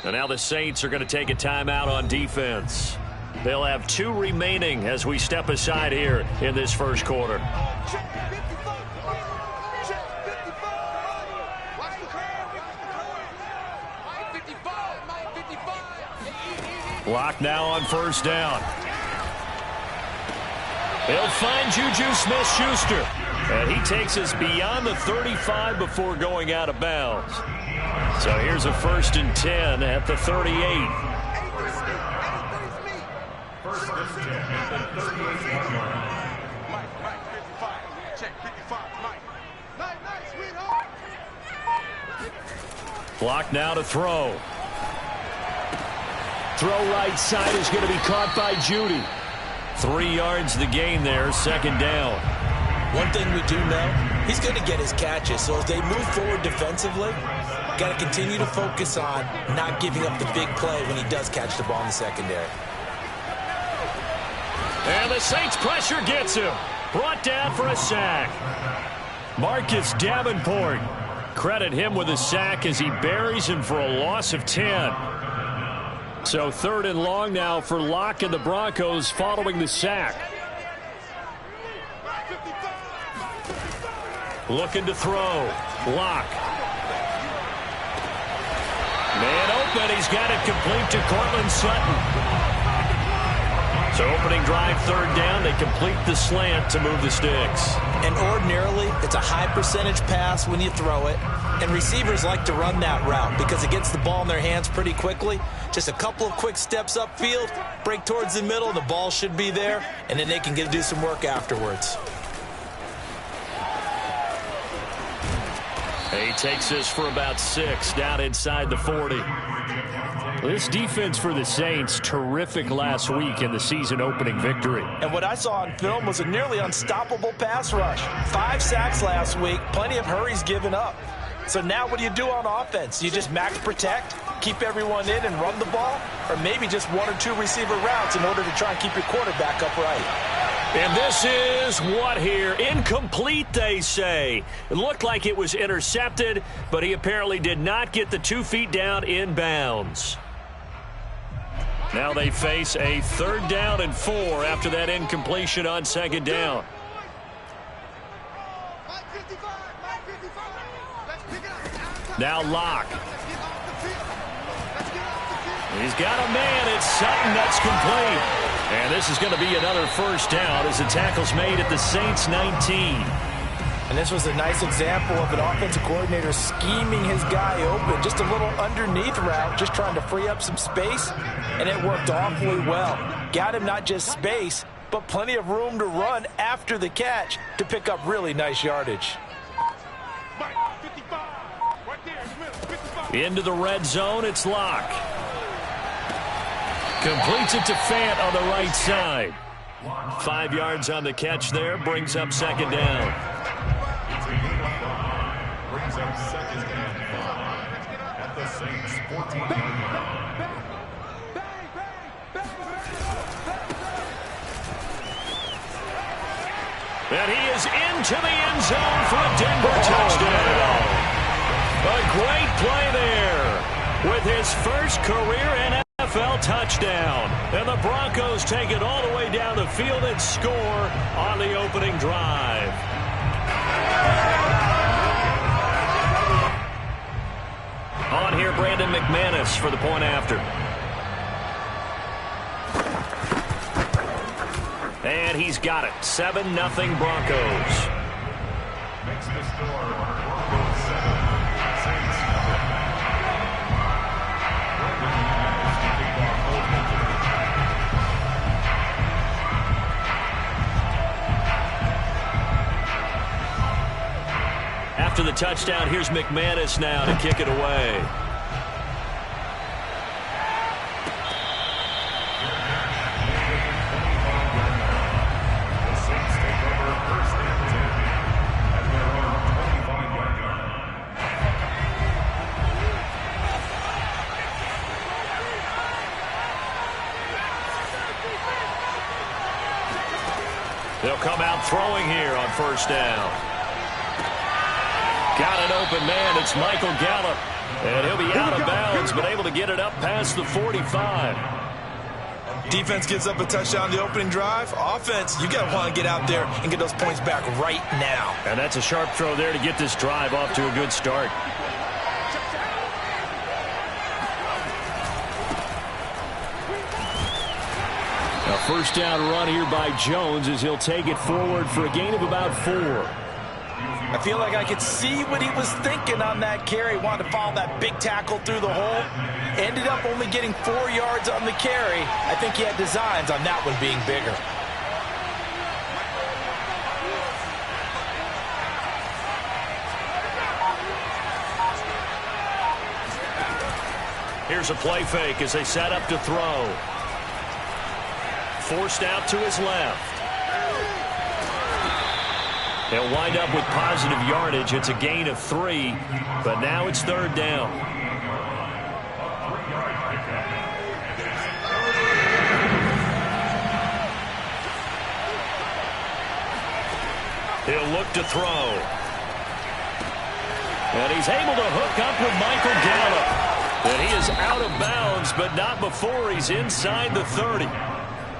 And now the Saints are going to take a timeout on defense. They'll have 2 remaining as we step aside here in this first quarter. Block now on first down. They'll find Juju Smith-Schuster. And he takes us beyond the 35 before going out of bounds. So here's a 1st and 10 at the 38. First and 10 at the 38-yard line. Block now to throw. Throw right side is going to be caught by Judy. 3 yards the gain there, 2nd down. One thing we do know, he's going to get his catches. So as they move forward defensively, got to continue to focus on not giving up the big play when he does catch the ball in the secondary. And the Saints pressure gets him. Brought down for a sack. Marcus Davenport. Credit him with a sack as he buries him for a loss of 10. So 3rd and long now for Locke and the Broncos following the sack. Looking to throw. Locke. Man open. He's got it complete to Cortland Sutton. So opening drive, 3rd down. They complete the slant to move the sticks. And ordinarily, it's a high percentage pass when you throw it. And receivers like to run that route because it gets the ball in their hands pretty quickly. Just a couple of quick steps upfield, break towards the middle, the ball should be there, and then they can do some work afterwards. He takes this for about 6 down inside the 40. This defense for the Saints, terrific last week in the season-opening victory. And what I saw on film was a nearly unstoppable pass rush. 5 sacks last week, plenty of hurries given up. So now what do you do on offense? You just max protect, keep everyone in and run the ball, or maybe just 1 or 2 receiver routes in order to try and keep your quarterback upright. And this is what here? Incomplete, they say. It looked like it was intercepted, but he apparently did not get the 2 feet down in bounds. Now they face a 3rd down and 4 after that incompletion on 2nd down. Now Locke. He's got a man. It's Sutton. That's complete. And this is going to be another 1st down as the tackle's made at the Saints 19. And this was a nice example of an offensive coordinator scheming his guy open. Just a little underneath route, just trying to free up some space. And it worked awfully well. Got him not just space, but plenty of room to run after the catch to pick up really nice yardage. Into the red zone, it's Locke. Completes it to Fant on the right side. 5 yards on the catch there, brings up 2nd down. Brings up 2nd and 5 at the Saints 14-yard line. And he is into the end zone for a Denver touchdown. A great play there with his first career NFL touchdown. And the Broncos take it all the way down the field and score on the opening drive. On here, Brandon McManus for the point after. And he's got it. 7-0 Broncos. Makes the score Broncos 7, Saints 0. After the touchdown, here's McManus now to kick it away. They'll come out throwing here on 1st down. Got an open man. It's Michael Gallup. And he'll be out of bounds, but able to get it up past the 45. Defense gives up a touchdown the opening drive. Offense, you got to want to get out there and get those points back right now. And that's a sharp throw there to get this drive off to a good start. A first down run here by Jones as he'll take it forward for a gain of about 4. I feel like I could see what he was thinking on that carry. Wanted to follow that big tackle through the hole. Ended up only getting 4 yards on the carry. I think he had designs on that one being bigger. Here's a play fake as they set up to throw. Forced out to his left. They'll wind up with positive yardage. It's a gain of 3, but now it's third down. He'll look to throw. And he's able to hook up with Michael Gallup. And he is out of bounds, but not before he's inside the 30.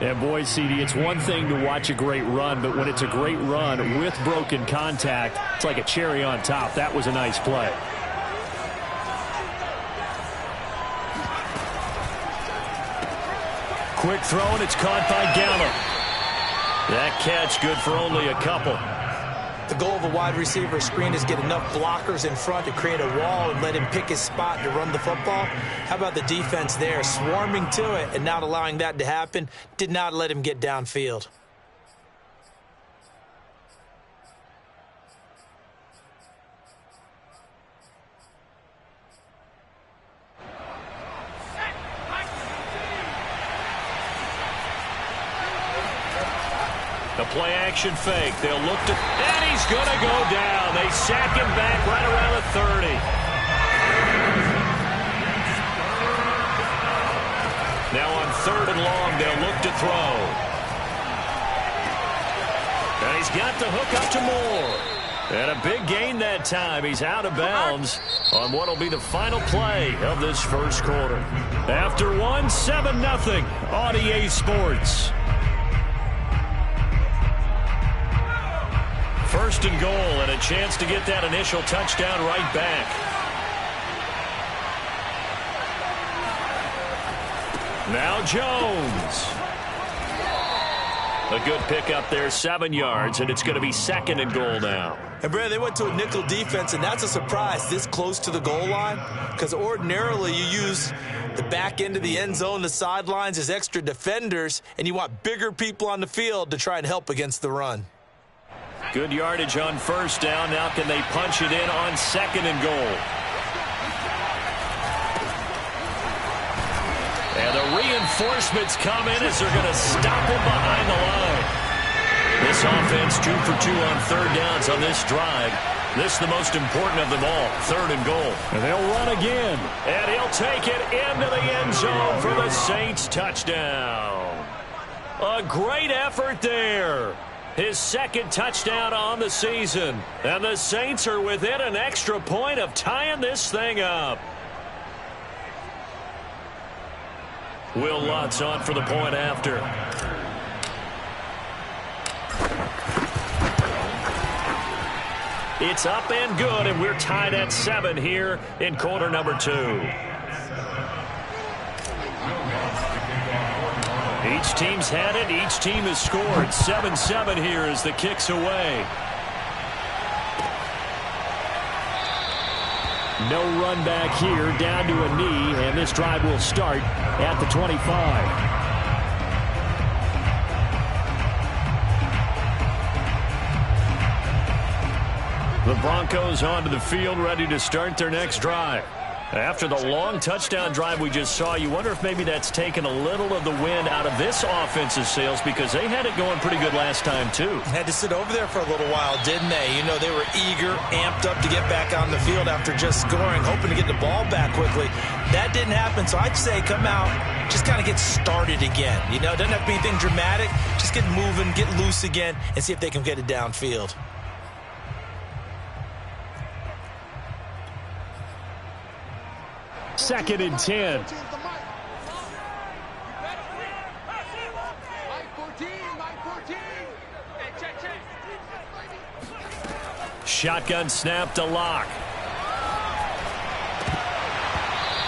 And boy, CD, it's one thing to watch a great run, but when it's a great run with broken contact, it's like a cherry on top. That was a nice play. Quick throw, and it's caught by Gallup. That catch good for only a couple. The goal of a wide receiver screen is get enough blockers in front to create a wall and let him pick his spot to run the football. How about the defense there, swarming to it and not allowing that to happen? Did not let him get downfield. The play-action fake. They'll look to... And he's going to go down. They sack him back right around the 30. Now on 3rd and long, they'll look to throw. And he's got the hook up to Moore. And a big gain that time. He's out of bounds on what will be the final play of this first quarter. After one, 7-0 on EA Sports. 1st and goal, and a chance to get that initial touchdown right back. Now Jones. A good pickup there, 7 yards, and it's going to be 2nd and goal now. And, Brad, they went to a nickel defense, and that's a surprise this close to the goal line, because ordinarily you use the back end of the end zone, the sidelines as extra defenders, and you want bigger people on the field to try and help against the run. Good yardage on 1st down. Now can they punch it in on 2nd and goal? And the reinforcements come in as they're going to stop him behind the line. This offense 2 for 2 on 3rd downs on this drive. This is the most important of them all, 3rd and goal. And they'll run again. And he'll take it into the end zone for the Saints touchdown. A great effort there. His 2nd touchdown on the season. And the Saints are within an extra point of tying this thing up. Will Lutz on for the point after. It's up and good, and we're tied at 7 here in quarter number 2. Each team's had it. Each team has scored. 7-7 here as the kick's away. No run back here, down to a knee, and this drive will start at the 25. The Broncos onto the field, ready to start their next drive. After the long touchdown drive we just saw, you wonder if maybe that's taken a little of the wind out of this offense's sails, because they had it going pretty good last time, too. Had to sit over there for a little while, didn't they? You know, they were eager, amped up to get back on the field after just scoring, hoping to get the ball back quickly. That didn't happen, so I'd say come out, just kind of get started again. You know, it doesn't have to be anything dramatic. Just get moving, get loose again, and see if they can get it downfield. 2nd and 10. Shotgun snap to Locke.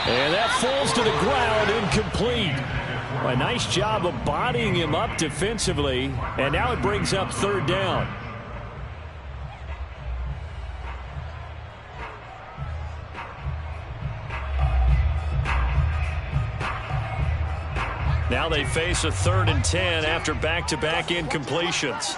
And that falls to the ground, incomplete. A nice job of bodying him up defensively, and now it brings up 3rd down. Now they face a 3rd and 10 after back-to-back incompletions.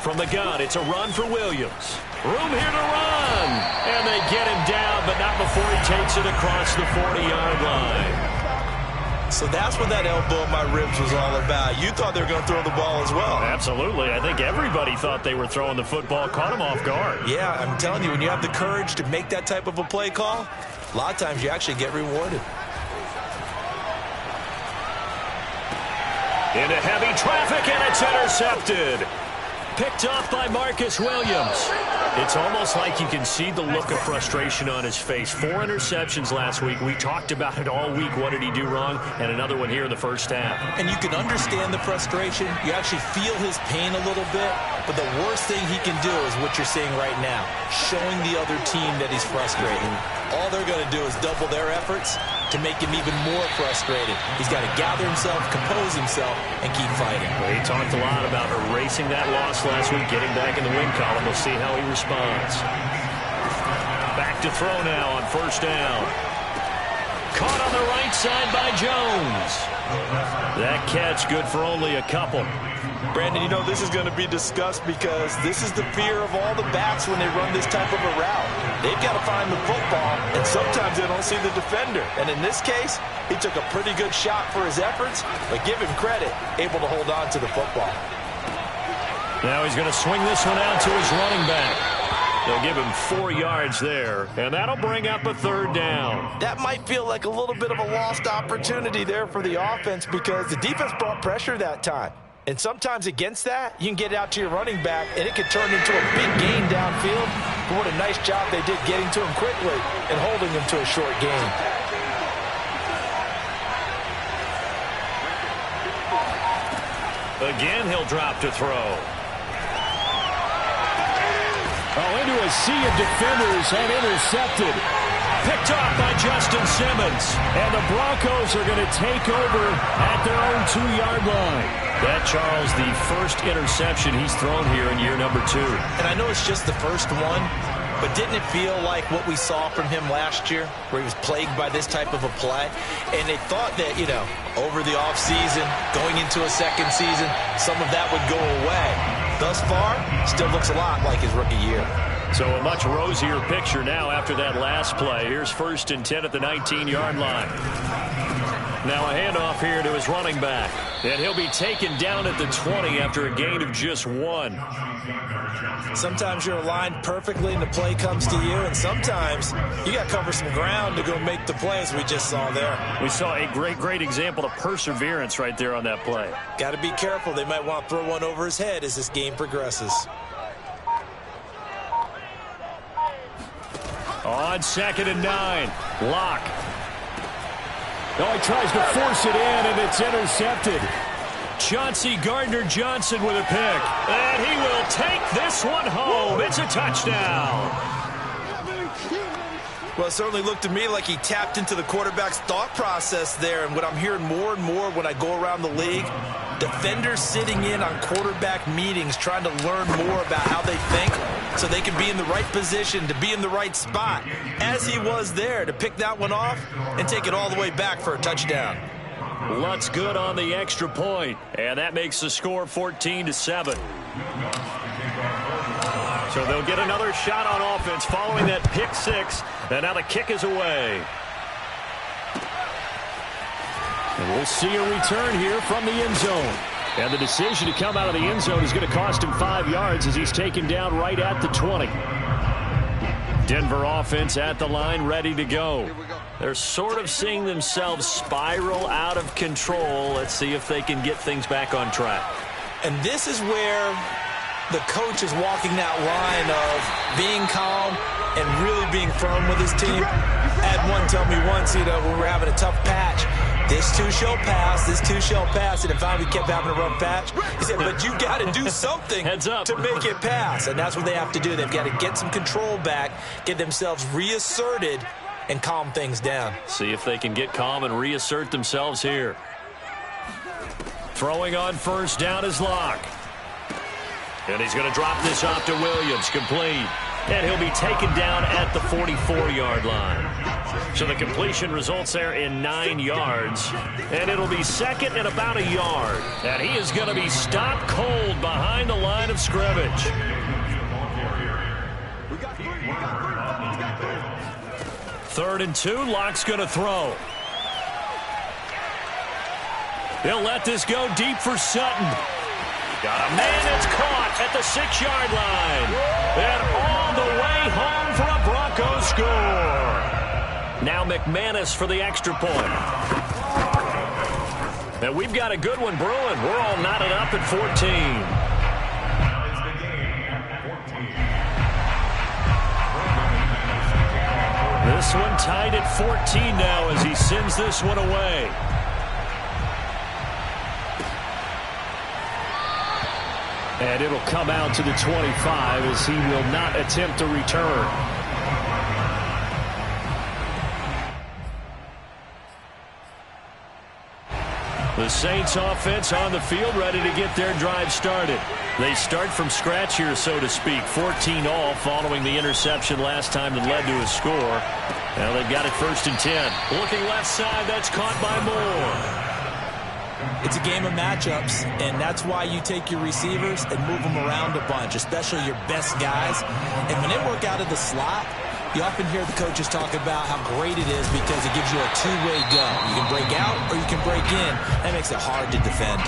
From the gun, it's a run for Williams. Room here to run. And they get him down, but not before he takes it across the 40-yard line. So that's what that elbow in my ribs was all about. You thought they were going to throw the ball as well. Absolutely. I think everybody thought they were throwing the football, caught him off guard. Yeah, I'm telling you, when you have the courage to make that type of a play call, a lot of times you actually get rewarded. Into heavy traffic, and it's intercepted. Picked off by Marcus Williams. It's almost like you can see the look of frustration on his face. 4 interceptions last week. We talked about it all week. What did he do wrong? And another one here in the first half. And you can understand the frustration. You actually feel his pain a little bit. But the worst thing he can do is what you're seeing right now, showing the other team that he's frustrated. All they're going to do is double their efforts to make him even more frustrated. He's got to gather himself, compose himself, and keep fighting. Well, he talked a lot about erasing that loss last week, getting back in the win column. We'll see how he responds. Back to throw now on 1st down. Caught on the right side by Jones. That catch good for only a couple. Brandon, you know, this is going to be discussed because this is the fear of all the backs when they run this type of a route. They've got to find the football, and sometimes they don't see the defender. And in this case, he took a pretty good shot for his efforts, but give him credit, able to hold on to the football. Now he's going to swing this one out to his running back. They'll give him 4 yards there, and that'll bring up a 3rd down. That might feel like a little bit of a lost opportunity there for the offense because the defense brought pressure that time. And sometimes against that, you can get it out to your running back, and it could turn into a big gain downfield. But what a nice job they did getting to him quickly and holding him to a short gain. Again, he'll drop to throw. Oh, into a sea of defenders and intercepted. Picked off by Justin Simmons. And the Broncos are going to take over at their own 2-yard line. That, Charles, the first interception he's thrown here in year number 2. And I know it's just the first one, but didn't it feel like what we saw from him last year, where he was plagued by this type of a play? And they thought that, you know, over the offseason, going into a second season, some of that would go away. Thus far, still looks a lot like his rookie year. So a much rosier picture now after that last play. Here's 1st and 10 at the 19-yard line. Now a handoff here to his running back. And he'll be taken down at the 20 after a gain of just 1. Sometimes you're aligned perfectly and the play comes to you, and sometimes you got to cover some ground to go make the play, as we just saw there. We saw a great example of perseverance right there on that play. Got to be careful. They might want to throw one over his head as this game progresses. On 2nd and 9, Locke. Oh, he tries to force it in, and it's intercepted. Chauncey Gardner-Johnson with a pick. And he will take this one home. It's a touchdown. Well, it certainly looked to me like he tapped into the quarterback's thought process there. And what I'm hearing more and more when I go around the league, defenders sitting in on quarterback meetings trying to learn more about how they think so they can be in the right position, to be in the right spot, as he was there, to pick that one off and take it all the way back for a touchdown. Lutz good on the extra point, and that makes the score 14-7. So they'll get another shot on offense following that pick 6, and now the kick is away. And we'll see a return here from the end zone. And the decision to come out of the end zone is going to cost him 5 yards as he's taken down right at the 20. Denver offense at the line, ready to go. They're sort of seeing themselves spiral out of control. Let's see if they can get things back on track. And this is where the coach is walking that line of being calm and really being firm with his team. I had one tell me once, when we were having a tough patch, this too shall pass, this too shall pass, and if finally we kept having a rough patch, he said, but you got to do something to make it pass, and that's what they have to do. They've got to get some control back, get themselves reasserted, and calm things down. See if they can get calm and reassert themselves here. Throwing on first down is Locke. And he's going to drop this off to Williams, complete. And he'll be taken down at the 44-yard line. So the completion results there in 9 yards. And it'll be second and about a yard. And he is going to be stopped cold behind the line of scrimmage. Third and 2, Locke's going to throw. He'll let this go deep for Sutton. Got a man that's caught at the 6-yard line. And all the way home for a Broncos score. Now McManus for the extra point. And we've got a good one brewing. We're all knotted up at 14. This one tied at 14 now as he sends this one away. And it'll come out to the 25 as he will not attempt to return. The Saints offense on the field ready to get their drive started. They start from scratch here, so to speak. 14-all following the interception last time that led to a score. Now they've got it first and 10. Looking left side, that's caught by Moore. It's a game of matchups, and that's why you take your receivers and move them around a bunch, especially your best guys. And when they work out of the slot, you often hear the coaches talk about how great it is because it gives you a two-way go. You can break out or you can break in. That makes it hard to defend.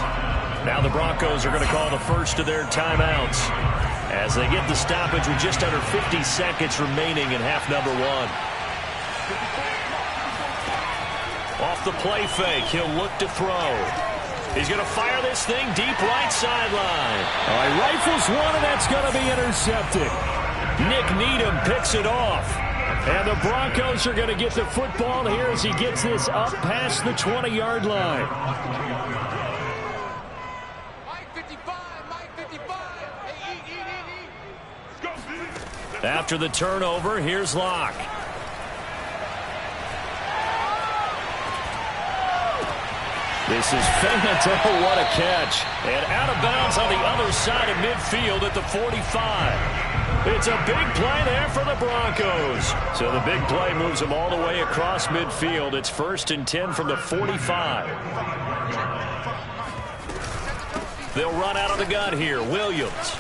Now the Broncos are going to call the first of their timeouts as they get the stoppage with just under 50 seconds remaining in half number 1. Off the play fake, he'll look to throw. He's going to fire this thing deep right sideline. All right, rifles one, and that's going to be intercepted. Nick Needham picks it off. And the Broncos are going to get the football here as he gets this up past the 20-yard line. After the turnover, here's Locke. This is Fangio. What a catch. And out of bounds on the other side of midfield at the 45. It's a big play there for the Broncos. So the big play moves them all the way across midfield. It's first and 10 from the 45. They'll run out of the gun here. Williams.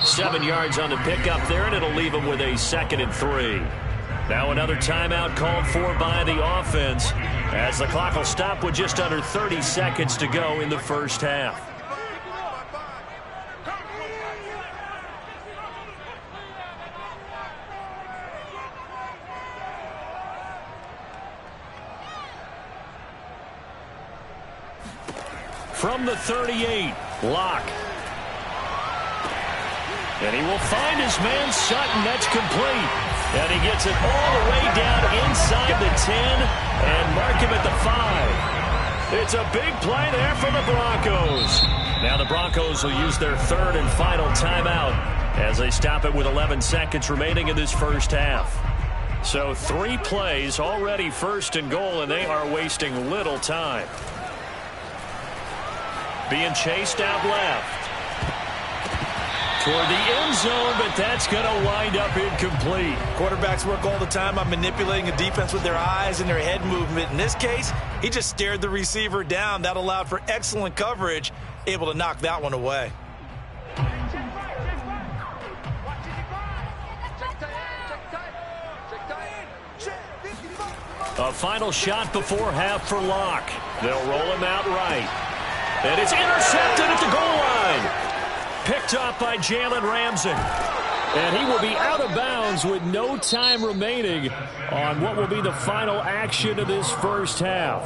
7 yards on the pickup there, and it'll leave them with a 2nd and 3. Now another timeout called for by the offense as the clock will stop with just under 30 seconds to go in the first half. From the 38, Locke. And he will find his man Sutton. That's complete. And he gets it all the way down inside the 10 and mark him at the 5. It's a big play there for the Broncos. Now the Broncos will use their third and final timeout as they stop it with 11 seconds remaining in this first half. So 3 plays already first and goal, and they are wasting little time. Being chased out left. Toward the end zone, but that's going to wind up incomplete. Quarterbacks work all the time on manipulating a defense with their eyes and their head movement. In this case, he just stared the receiver down. That allowed for excellent coverage, able to knock that one away. A final shot before half for Locke. They'll roll him out right. And it's intercepted at the goal line. Picked up by Jalen Ramsey. And he will be out of bounds with no time remaining on what will be the final action of this first half.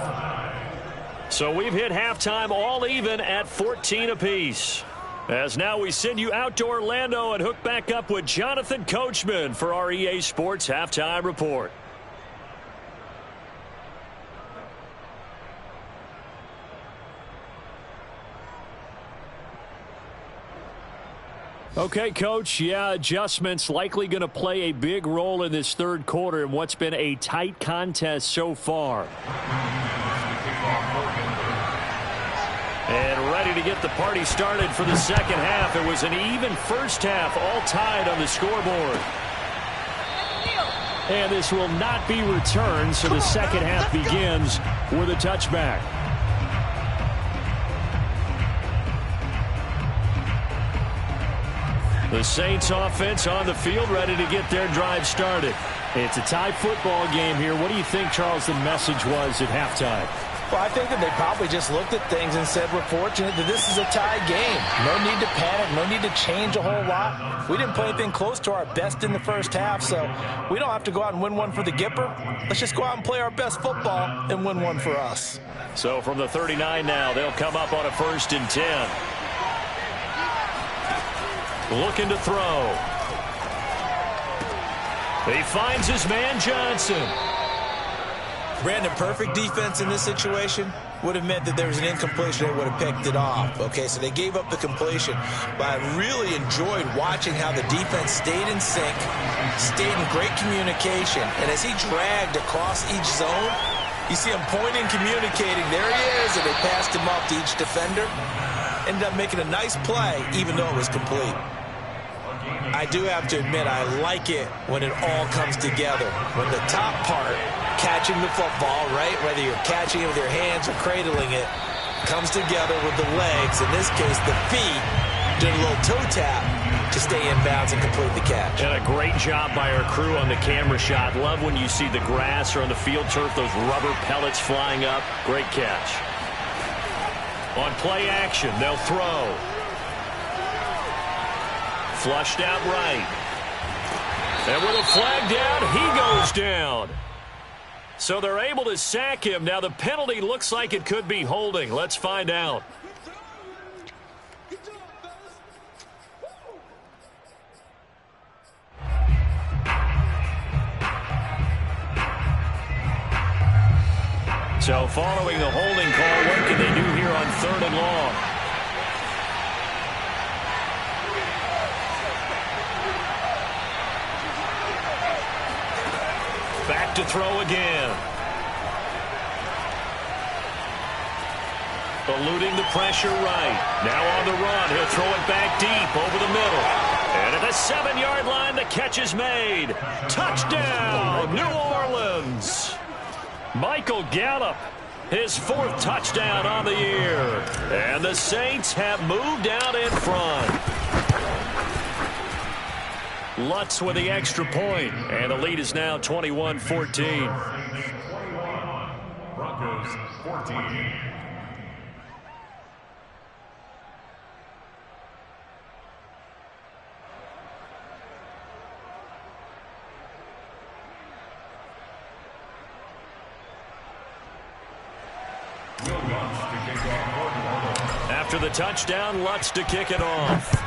So we've hit halftime all even at 14 apiece. As now we send you out to Orlando and hook back up with Jonathan Coachman for our EA Sports Halftime Report. Okay, Coach, adjustments likely going to play a big role in this third quarter in what's been a tight contest so far. And ready to get the party started for the second half. It was an even first half, all tied on the scoreboard. And this will not be returned, so the second half begins with a touchback. The Saints offense on the field, ready to get their drive started. It's a tie football game here. What do you think, Charles, the message was at halftime? Well, I think that they probably just looked at things and said, we're fortunate that this is a tie game. No need to panic, no need to change a whole lot. We didn't play anything close to our best in the first half, so we don't have to go out and win one for the Gipper. Let's just go out and play our best football and win one for us. So from the 39 now, they'll come up on a 1st and 10. Looking to throw. He finds his man Johnson. Brandon, perfect defense in this situation would have meant that there was an incompletion. They would have picked it off. Okay, so they gave up the completion. But I really enjoyed watching how the defense stayed in sync, stayed in great communication. And as he dragged across each zone, you see him pointing, communicating. There he is, and they passed him off to each defender. Ended up making a nice play, even though it was complete. I do have to admit, I like it when it all comes together. When the top part, catching the football, right, whether you're catching it with your hands or cradling it, comes together with the legs, in this case the feet, doing a little toe tap to stay in bounds and complete the catch. And a great job by our crew on the camera shot. Love when you see the grass or on the field turf, those rubber pellets flying up. Great catch. On play action, they'll throw. Flushed out right. And with a flag down, he goes down. So they're able to sack him. Now the penalty looks like it could be holding. Let's find out. So following the holding call, what can they do here on 3rd and long? Back to throw again. Eluding the pressure right. Now on the run. He'll throw it back deep over the middle. And at the 7-yard line, the catch is made. Touchdown, New Orleans. Michael Gallup, his 4th touchdown on the year. And the Saints have moved out in front. Lutz with the extra point, and the lead is now 21-14. 21, Broncos 14. After the touchdown, Lutz to kick it off.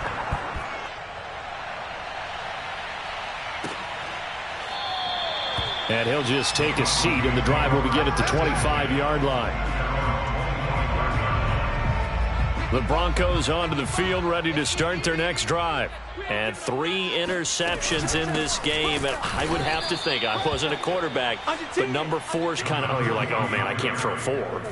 And he'll just take a seat, and the drive will begin at the 25-yard line. The Broncos onto the field, ready to start their next drive. And 3 interceptions in this game. And I would have to think, I wasn't a quarterback, but number 4 is kind of, oh, you're like, oh, man, I can't throw 4.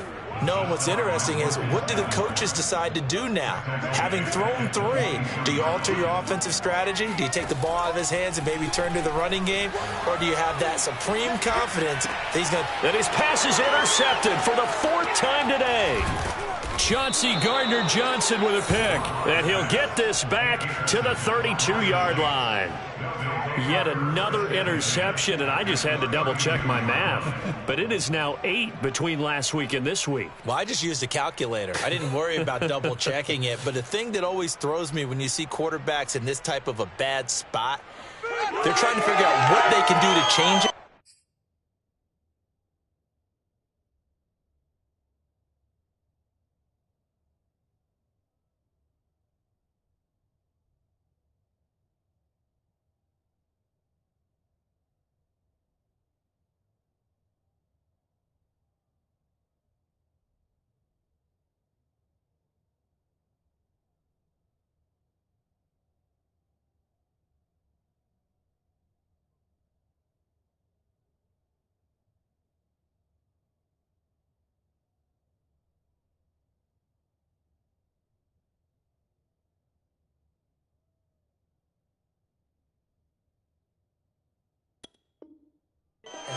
No, and what's interesting is, what do the coaches decide to do now? Having thrown 3, do you alter your offensive strategy? Do you take the ball out of his hands and maybe turn to the running game? Or do you have that supreme confidence that he's going to... And his pass is intercepted for the 4th time today. Chauncey Gardner-Johnson with a pick. And he'll get this back to the 32-yard line. Yet another interception, and I just had to double-check my math. But it is now 8 between last week and this week. Well, I just used a calculator. I didn't worry about double-checking it. But the thing that always throws me when you see quarterbacks in this type of a bad spot, they're trying to figure out what they can do to change it.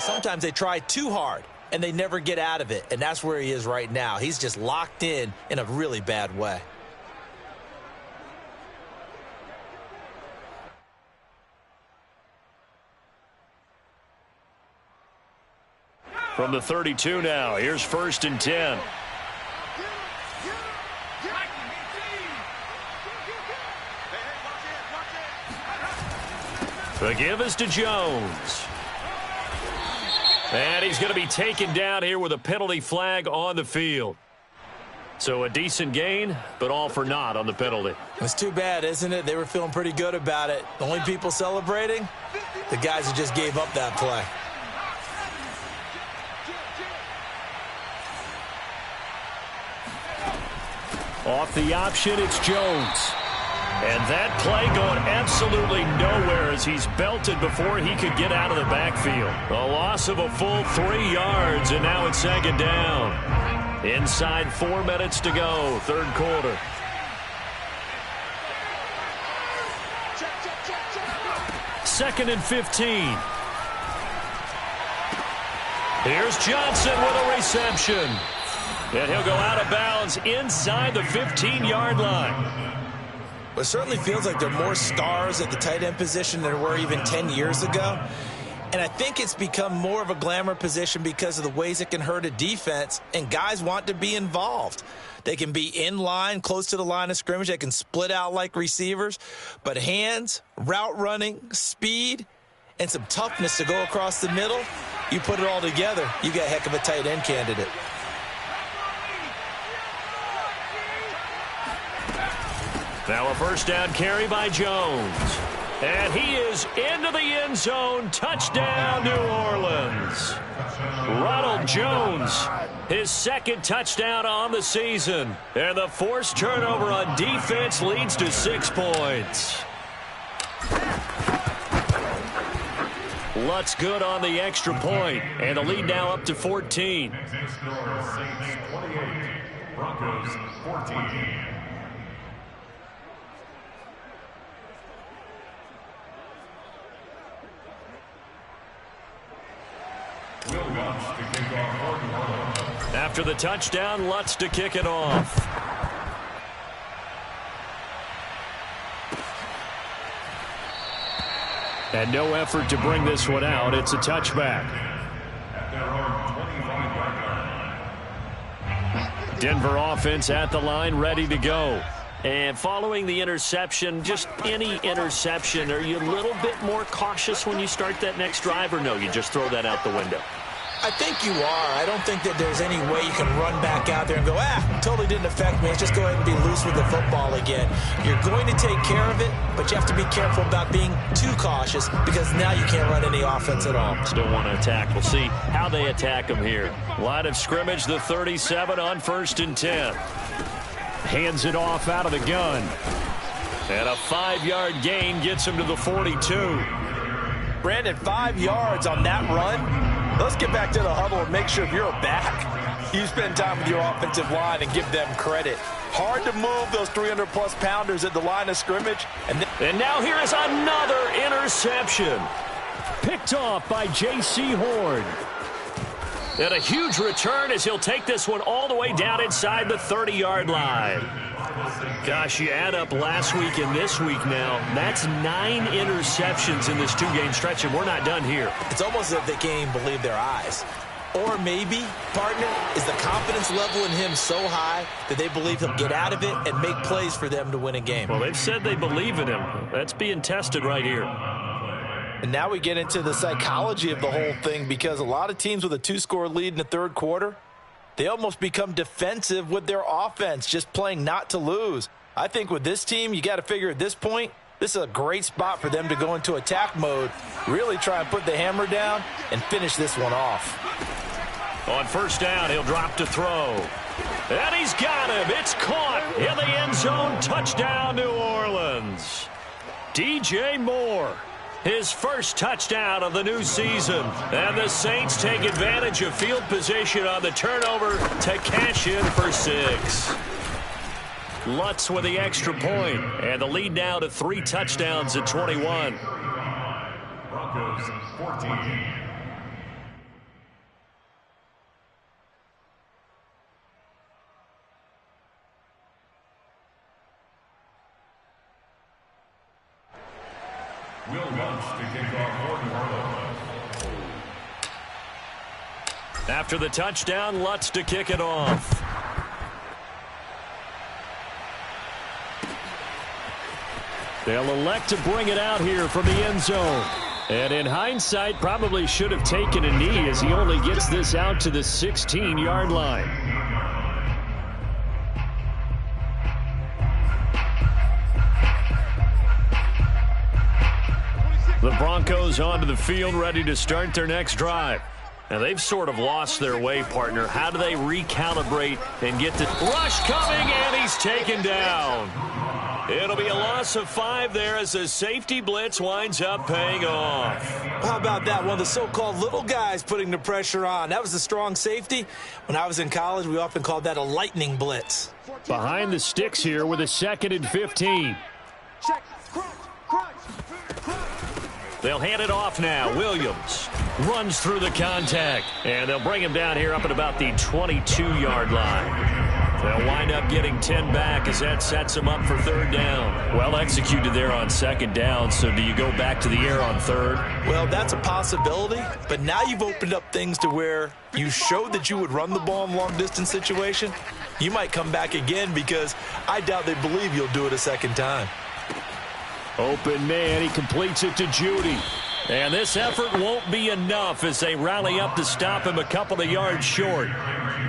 sometimes they try too hard, and they never get out of it, and that's where he is right now. He's just locked in a really bad way. From the 32 now, here's 1st and 10. The give is to Jones. And he's going to be taken down here with a penalty flag on the field. So a decent gain, but all for naught on the penalty. It's too bad, isn't it? They were feeling pretty good about it. The only people celebrating, the guys who just gave up that play. Off the option, it's Jones. And that play going absolutely nowhere as he's belted before he could get out of the backfield. A loss of a full 3 yards, and now it's 2nd down. Inside 4 minutes to go, 3rd quarter. Second and 15. Here's Johnson with a reception. And he'll go out of bounds inside the 15-yard line. It certainly feels like there are more stars at the tight end position than there were even 10 years ago. And I think it's become more of a glamour position because of the ways it can hurt a defense, and guys want to be involved. They can be in line, close to the line of scrimmage. They can split out like receivers. But hands, route running, speed, and some toughness to go across the middle, you put it all together, you got a heck of a tight end candidate. Now a 1st down carry by Jones. And he is into the end zone. Touchdown, New Orleans. Ronald Jones, his 2nd touchdown on the season. And the forced turnover on defense leads to 6 points. Lutz good on the extra point. And the lead now up to 14. Broncos 14. After the touchdown, Lutz to kick it off. And no effort to bring this one out. It's a touchback. Denver offense at the line, ready to go. And following the interception, just any interception, are you a little bit more cautious when you start that next drive, or no, you just throw that out the window? I think you are. I don't think that there's any way you can run back out there and go, totally didn't affect me. Let's just go ahead and be loose with the football again. You're going to take care of it, but you have to be careful about being too cautious because now you can't run any offense at all. Still want to attack. We'll see how they attack them here. Line of scrimmage, the 37 on 1st and 10. Hands it off out of the gun. And a 5-yard gain gets him to the 42. Brandon, 5 yards on that run. Let's get back to the huddle and make sure if you're a back, you spend time with your offensive line and give them credit. Hard to move those 300-plus pounders at the line of scrimmage. And now here is another interception. Picked off by J.C. Horn. And a huge return as he'll take this one all the way down inside the 30-yard line. Gosh, you add up last week and this week now, that's 9 interceptions in this 2-game stretch, and we're not done here. It's almost as if they can't even believe their eyes. Or maybe, partner, is the confidence level in him so high that they believe he'll get out of it and make plays for them to win a game. Well, they've said they believe in him. That's being tested right here. And now we get into the psychology of the whole thing, because a lot of teams with a 2-score lead in the 3rd quarter, they almost become defensive with their offense, just playing not to lose. I think with this team, you got to figure at this point, this is a great spot for them to go into attack mode, really try and put the hammer down and finish this one off. On 1st down, he'll drop to throw. And he's got him. It's caught in the end zone. Touchdown, New Orleans. DJ Moore. His first touchdown of the new season. And the Saints take advantage of field position on the turnover to cash in for 6. Lutz with the extra point. And the lead now to 3 touchdowns at 21. Broncos 14. Will Lutz to kick off for New Orleans. After the touchdown, Lutz to kick it off. They'll elect to bring it out here from the end zone. And in hindsight, probably should have taken a knee as he only gets this out to the 16-yard line. The Broncos onto the field, ready to start their next drive. Now, they've sort of lost their way, partner. How do they recalibrate and get the rush coming, and he's taken down. It'll be a loss of 5 there as the safety blitz winds up paying off. How about that? One of the so-called little guys putting the pressure on. That was a strong safety. When I was in college, we often called that a lightning blitz. Behind the sticks here with a 2nd and 15. Check. Crunch. They'll hand it off now. Williams runs through the contact. And they'll bring him down here up at about the 22-yard line. They'll wind up getting 10 back as that sets them up for 3rd down. Well executed there on 2nd down, so do you go back to the air on 3rd? Well, that's a possibility, but now you've opened up things to where you showed that you would run the ball in long-distance situation. You might come back again because I doubt they believe you'll do it a 2nd time. Open man, he completes it to Judy. And this effort won't be enough as they rally up to stop him a couple of yards short.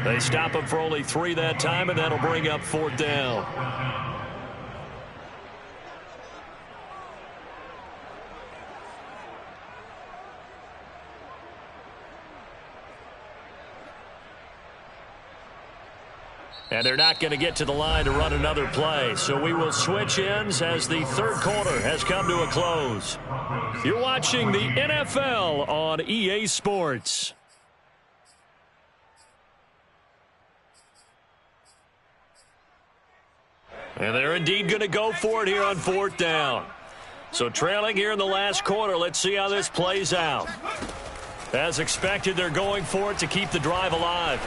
They stop him for only 3 that time, and that'll bring up 4th down. And they're not going to get to the line to run another play. So we will switch ends as the 3rd quarter has come to a close. You're watching the NFL on EA Sports. And they're indeed going to go for it here on 4th down. So trailing here in the last quarter, let's see how this plays out. As expected, they're going for it to keep the drive alive.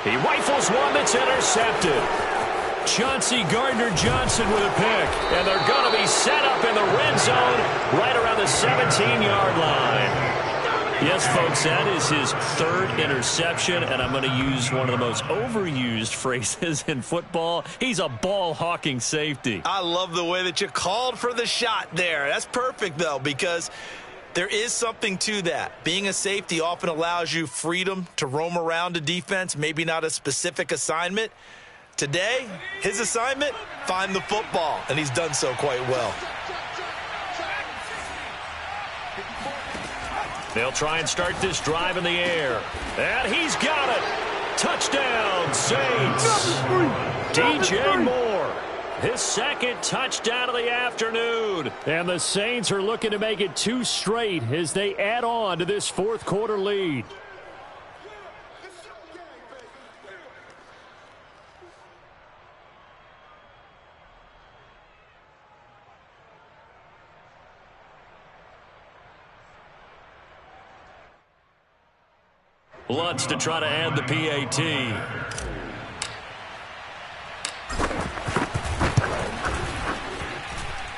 He rifles one that's intercepted. Chauncey Gardner-Johnson with a pick. And they're going to be set up in the red zone right around the 17-yard line. Yes, folks, that is his 3rd interception, and I'm going to use one of the most overused phrases in football. He's a ball-hawking safety. I love the way that you called for the shot there. That's perfect, though, because there is something to that. Being a safety often allows you freedom to roam around a defense, maybe not a specific assignment. Today, his assignment, find the football, and he's done so quite well. They'll try and start this drive in the air. And he's got it. Touchdown, Saints. DJ Moore. His 2nd touchdown of the afternoon. And the Saints are looking to make it 2 straight as they add on to this 4th quarter lead. Lutz to try to add the PAT.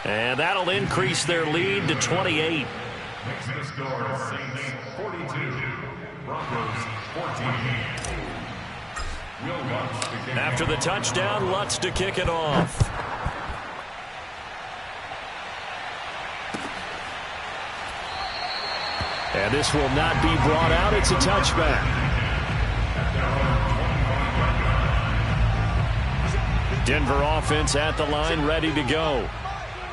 And that'll increase their lead to 28. Makes the score Saints 42, Broncos 14. Will Lutz to kick After the touchdown, Lutz to kick it off. And this will not be brought out. It's a touchback. Denver offense at the line, ready to go.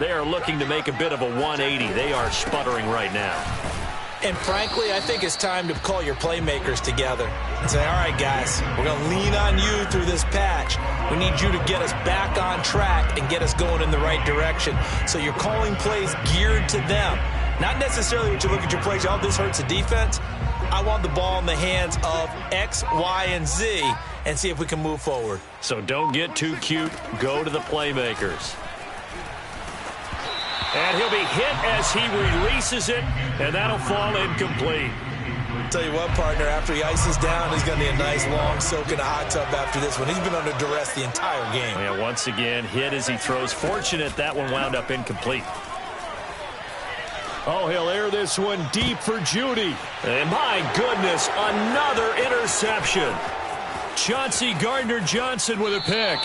They are looking to make a bit of a 180. They are sputtering right now. And frankly, I think it's time to call your playmakers together and say, all right, guys, we're going to lean on you through this patch. We need you to get us back on track and get us going in the right direction. So you're calling plays geared to them. Not necessarily what you look at your plays, oh, this hurts the defense. I want the ball in the hands of X, Y, and Z and see if we can move forward. So don't get too cute. Go to the playmakers. And he'll be hit as he releases it, and that'll fall incomplete. Tell you what, partner, after he ices down, he's going to need a nice long soak in a hot tub after this one. He's been under duress the entire game. Yeah, once again, hit as he throws. Fortunate that one wound up incomplete. Oh, he'll air this one deep for Judy. And my goodness, another interception. Chauncey Gardner-Johnson with a pick.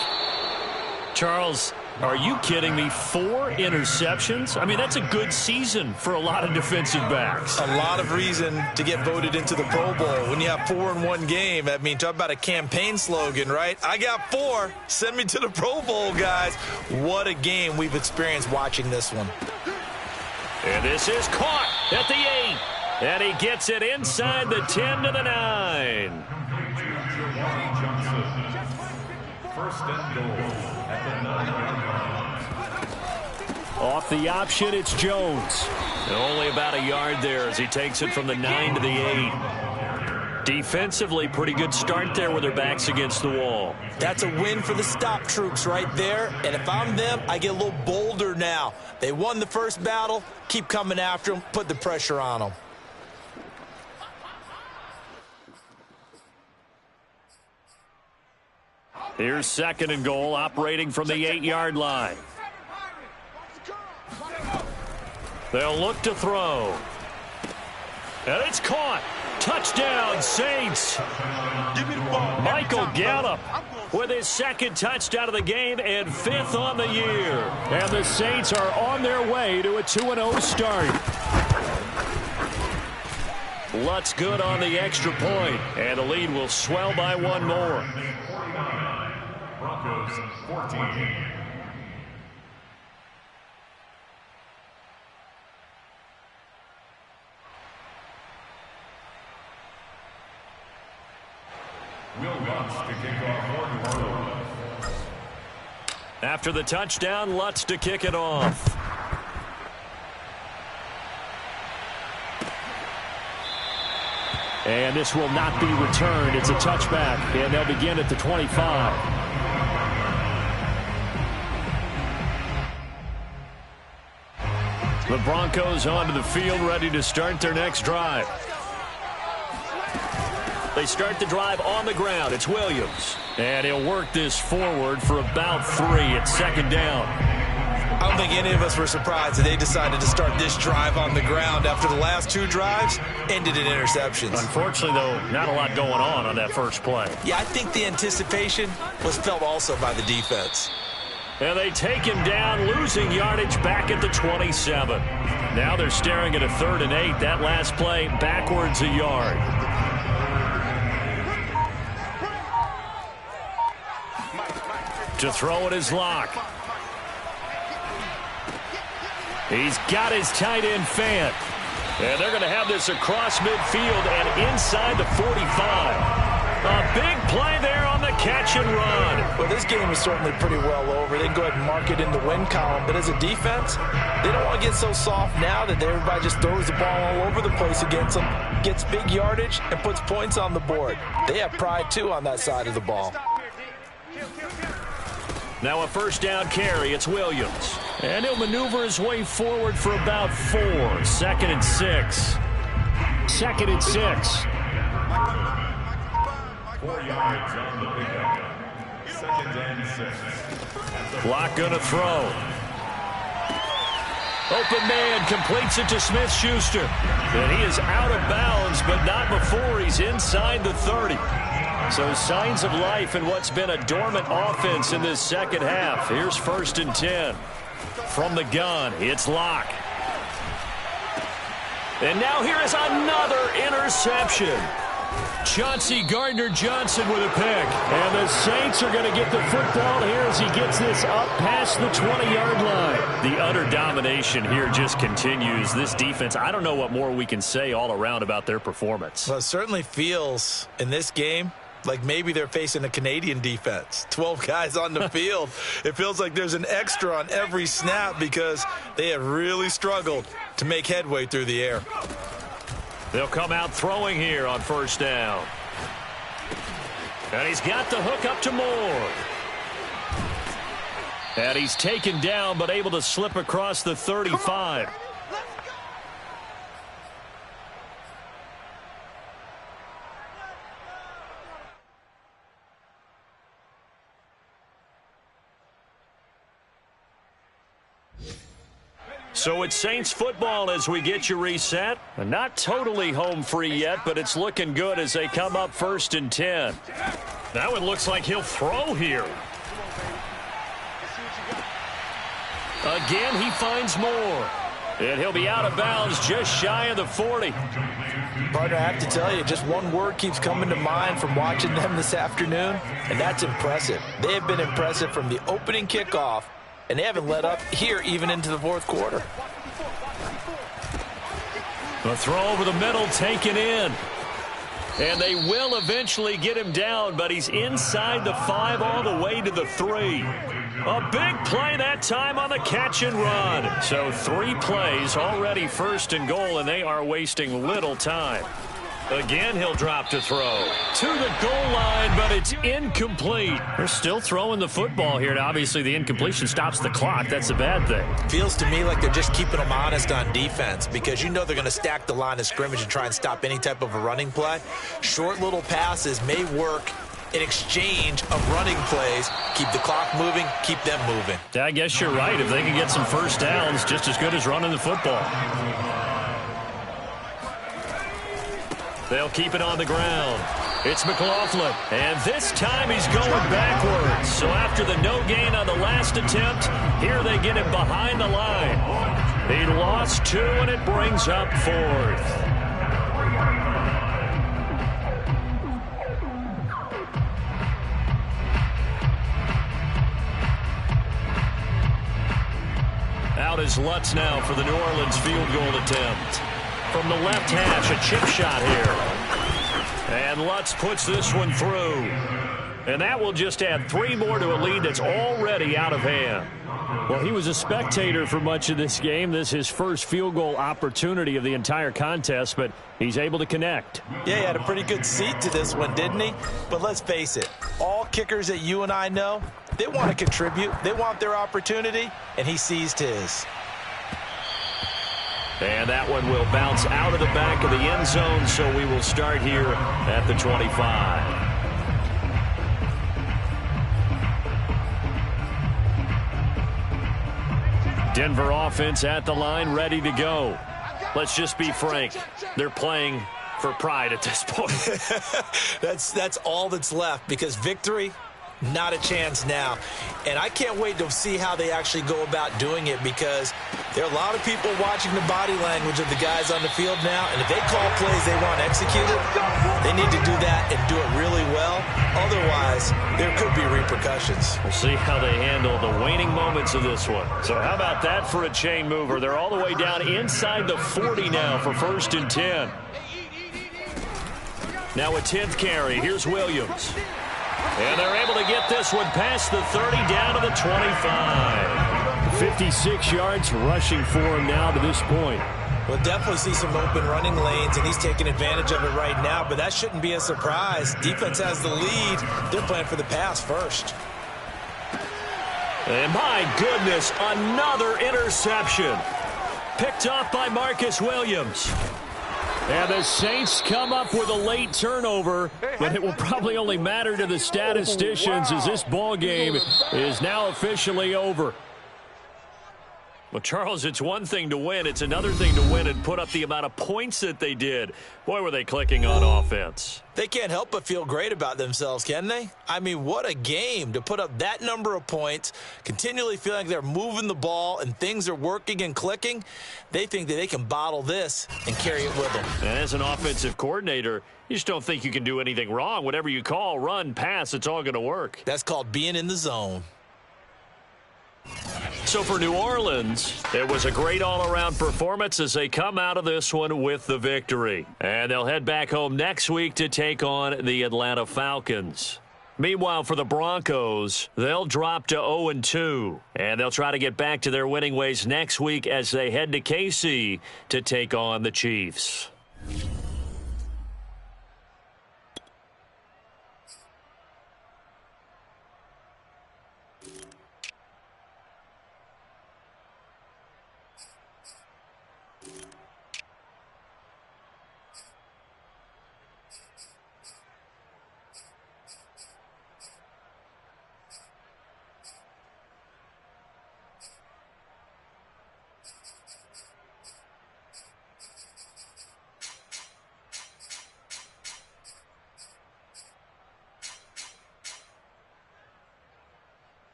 Charles, are you kidding me? 4 interceptions? I mean, that's a good season for a lot of defensive backs. A lot of reason to get voted into the Pro Bowl. When you have 4 in one game, I mean, talk about a campaign slogan, right? I got 4. Send me to the Pro Bowl, guys. What a game we've experienced watching this one. And this is caught at the 8. And he gets it inside the 10 to the 9. First and goal at the 9-yard line. Off the option, it's Jones. Only about a yard there as he takes it from the 9 to the 8. Defensively, pretty good start there with their backs against the wall. That's a win for the stop troops right there. And if I'm them, I get a little bolder now. They won the first battle. Keep coming after them. Put the pressure on them. Here's second and goal, operating from the 8-yard line. They'll look to throw. And it's caught. Touchdown, Saints. Michael Gallup with his second touchdown of the game and 5th on the year. And the Saints are on their way to a 2-0 start. Lutz good on the extra point, and the lead will swell by 1 more. Broncos 14. Will Lutz to kick off for New Orleans. After the touchdown, Lutz to kick it off. And this will not be returned. It's a touchback, and they'll begin at the 25. The Broncos onto the field, ready to start their next drive. They start the drive on the ground. It's Williams. And he'll work this forward for about 3 at second down. I don't think any of us were surprised that they decided to start this drive on the ground after the last 2 drives ended in interceptions. Unfortunately, though, not a lot going on that first play. Yeah, I think the anticipation was felt also by the defense. And they take him down, losing yardage back at the 27. Now they're staring at a 3rd and 8. That last play backwards a yard. To throw it is Locke. He's got his tight end Fant. And they're going to have this across midfield and inside the 45. A big play there on the catch and run. Well, this game is certainly pretty well over. They can go ahead and mark it in the win column. But as a defense, they don't want to get so soft now that everybody just throws the ball all over the place against them, gets big yardage, and puts points on the board. They have pride, too, on that side of the ball. Now a first down carry. It's Williams. And he'll maneuver his way forward for about 4. 2nd and 6. 2nd and 6. 4 yards on the pickup. 2nd and 6. Block going to throw. Open man completes it to Smith-Schuster. And he is out of bounds, but not before he's inside the 30. So signs of life in what's been a dormant offense in this second half. Here's 1st and 10. From the gun, it's Locke. And now here is another interception. Chauncey Gardner-Johnson with a pick. And the Saints are going to get the football here as he gets this up past the 20-yard line. The utter domination here just continues. This defense, I don't know what more we can say all around about their performance. Well, it certainly feels in this game like maybe they're facing a Canadian defense. 12 guys on the field. It feels like there's an extra on every snap because they have really struggled to make headway through the air. They'll come out throwing here on 1st down. And he's got the hook up to Moore. And he's taken down but able to slip across the 35. So it's Saints football as we get you reset. Not totally home free yet, but it's looking good as they come up 1st and 10. Now it looks like he'll throw here. Again, he finds more. And he'll be out of bounds just shy of the 40. Partner, I have to tell you, just one word keeps coming to mind from watching them this afternoon, and that's impressive. They have been impressive from the opening kickoff, and they haven't let up here even into the 4th quarter. The throw over the middle taken in. And they will eventually get him down, but he's inside the 5 all the way to the 3. A big play that time on the catch and run. So 3 plays already 1st and goal, and they are wasting little time. Again, he'll drop to throw. To the goal line, but it's incomplete. They're still throwing the football here, and obviously the incompletion stops the clock. That's a bad thing. Feels to me like they're just keeping them honest on defense because you know they're going to stack the line of scrimmage and try and stop any type of a running play. Short little passes may work in exchange of running plays. Keep the clock moving, keep them moving. I guess you're right. If they can get some first downs, just as good as running the football. They'll keep it on the ground. It's McLaughlin, and this time he's going backwards. So after the no gain on the last attempt, here they get him behind the line. He lost 2, and it brings up 4th. Out is Lutz now for the New Orleans field goal attempt. From the left hash, a chip shot here. And Lutz puts this one through. And that will just add 3 more to a lead that's already out of hand. Well, he was a spectator for much of this game. This is his first field goal opportunity of the entire contest, but he's able to connect. Yeah, he had a pretty good seat to this one, didn't he? But let's face it, all kickers that you and I know, they want to contribute. They want their opportunity, and he seized his. And that one will bounce out of the back of the end zone, so we will start here at the 25. Denver offense at the line, ready to go. Let's just be frank. They're playing for pride at this point. That's all that's left because victory, not a chance now. And I can't wait to see how they actually go about doing it because there are a lot of people watching the body language of the guys on the field now. And if they call plays they want executed, they need to do that and do it really well. Otherwise, there could be repercussions. We'll see how they handle the waning moments of this one. So how about that for a chain mover? They're all the way down inside the 40 now for 1st and 10. Now a 10th carry. Here's Williams. And they're able to get this one past the 30 down to the 25. 56 yards rushing for him now to this point. We'll definitely see some open running lanes, and he's taking advantage of it right now, but that shouldn't be a surprise. Defense has the lead. They're playing for the pass first. And my goodness, another interception. Picked off by Marcus Williams. And the Saints come up with a late turnover, but it will probably only matter to the statisticians as this ball game is now officially over. Well, Charles, it's one thing to win. It's another thing to win and put up the amount of points that they did. Boy, were they clicking on offense. They can't help but feel great about themselves, can they? I mean, what a game to put up that number of points, continually feeling like they're moving the ball and things are working and clicking. They think that they can bottle this and carry it with them. And as an offensive coordinator, you just don't think you can do anything wrong. Whatever you call, run, pass, it's all going to work. That's called being in the zone. So for New Orleans, it was a great all-around performance as they come out of this one with the victory. And they'll head back home next week to take on the Atlanta Falcons. Meanwhile, for the Broncos, they'll drop to 0-2. And they'll try to get back to their winning ways next week as they head to KC to take on the Chiefs.